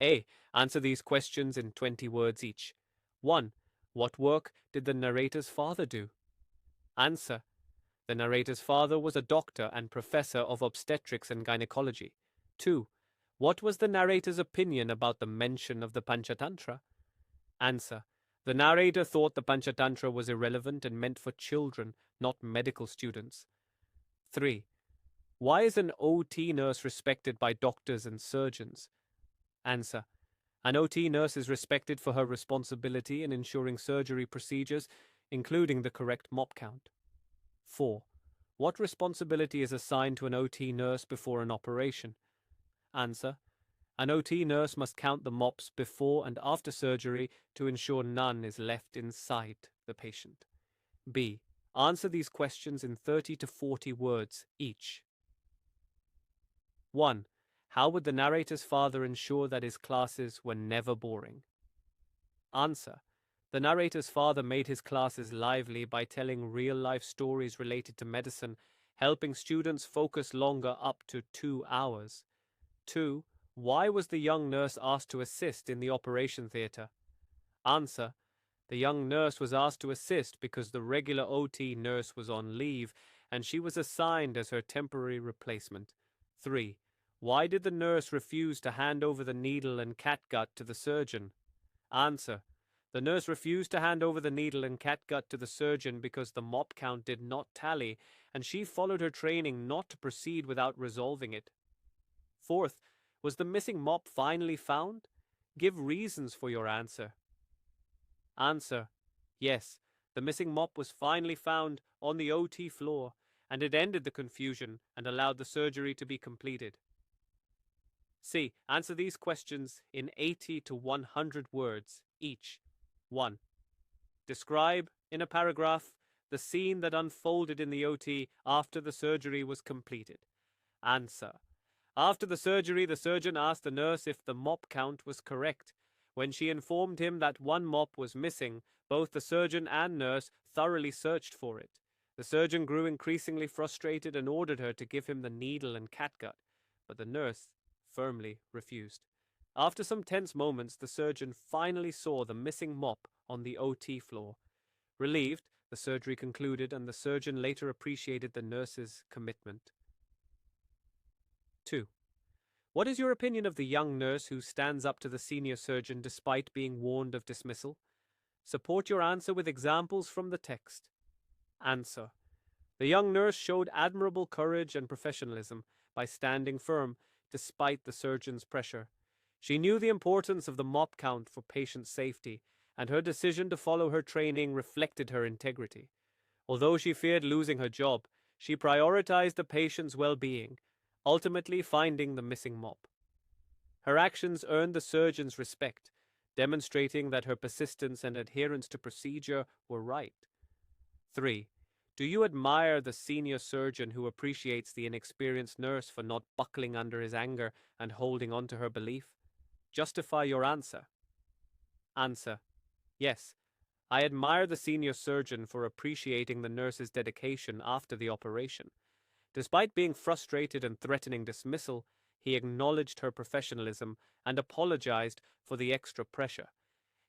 A. Answer these questions in 20 words each. 1. What work did the narrator's father do? Answer. The narrator's father was a doctor and professor of obstetrics and gynecology. 2. What was the narrator's opinion about the mention of the Panchatantra? Answer. The narrator thought the Panchatantra was irrelevant and meant for children, not medical students. 3. Why is an OT nurse respected by doctors and surgeons? Answer. An OT nurse is respected for her responsibility in ensuring surgery procedures, including the correct mop count. 4. What responsibility is assigned to an OT nurse before an operation? Answer. An OT nurse must count the mops before and after surgery to ensure none is left inside the patient. B. Answer these questions in 30 to 40 words each. 1. How would the narrator's father ensure that his classes were never boring? Answer. The narrator's father made his classes lively by telling real-life stories related to medicine, helping students focus longer up to 2 hours. 2. Why was the young nurse asked to assist in the operation theatre? Answer. The young nurse was asked to assist because the regular OT nurse was on leave and she was assigned as her temporary replacement. 3. Why did the nurse refuse to hand over the needle and catgut to the surgeon? Answer. The nurse refused to hand over the needle and catgut to the surgeon because the mop count did not tally, and she followed her training not to proceed without resolving it. 4th, was the missing mop finally found? Give reasons for your answer. Answer. Yes, the missing mop was finally found on the OT floor, and it ended the confusion and allowed the surgery to be completed. C. Answer these questions in 80 to 100 words each. 1. Describe, in a paragraph, the scene that unfolded in the OT after the surgery was completed. Answer. After the surgery, the surgeon asked the nurse if the mop count was correct. When she informed him that one mop was missing, both the surgeon and nurse thoroughly searched for it. The surgeon grew increasingly frustrated and ordered her to give him the needle and catgut, but the nurse firmly refused. After some tense moments, the surgeon finally saw the missing mop on the OT floor. Relieved, the surgery concluded, and the surgeon later appreciated the nurse's commitment. 2. What is your opinion of the young nurse who stands up to the senior surgeon despite being warned of dismissal? Support your answer with examples from the text. Answer. The young nurse showed admirable courage and professionalism by standing firm despite the surgeon's pressure. She knew the importance of the mop count for patient safety, and her decision to follow her training reflected her integrity. Although she feared losing her job, she prioritized the patient's well-being, ultimately finding the missing mop. Her actions earned the surgeon's respect, demonstrating that her persistence and adherence to procedure were right. 3. Do you admire the senior surgeon who appreciates the inexperienced nurse for not buckling under his anger and holding on to her belief? Justify your answer. Answer. Yes, I admire the senior surgeon for appreciating the nurse's dedication after the operation. Despite being frustrated and threatening dismissal, he acknowledged her professionalism and apologized for the extra pressure.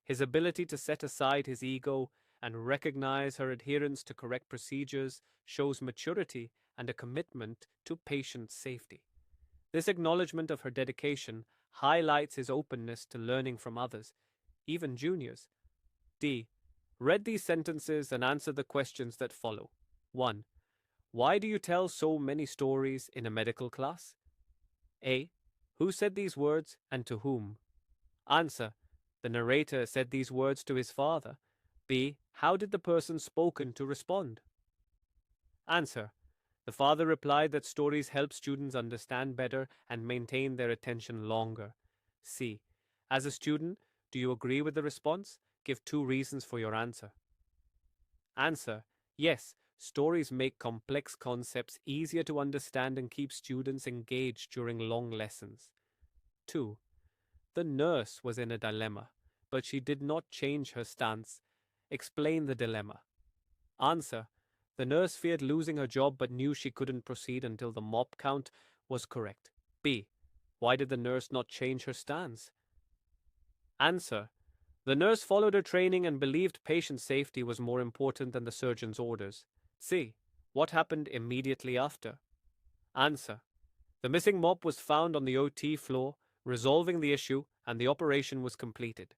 His ability to set aside his ego and recognize her adherence to correct procedures shows maturity and a commitment to patient safety. This acknowledgement of her dedication highlights his openness to learning from others, even juniors. D. Read these sentences and answer the questions that follow. 1. Why do you tell so many stories in a medical class? A. Who said these words and to whom? Answer. The narrator said these words to his father. B. How did the person spoken to respond? Answer. The father replied that stories help students understand better and maintain their attention longer. C. As a student, do you agree with the response? Give 2 reasons for your answer. Answer. Yes, stories make complex concepts easier to understand and keep students engaged during long lessons. 2. The nurse was in a dilemma, but she did not change her stance. Explain the dilemma. Answer. The nurse feared losing her job but knew she couldn't proceed until the mop count was correct. B. Why did the nurse not change her stance? Answer. The nurse followed her training and believed patient safety was more important than the surgeon's orders. C. What happened immediately after? Answer. The missing mop was found on the OT floor, resolving the issue, and the operation was completed.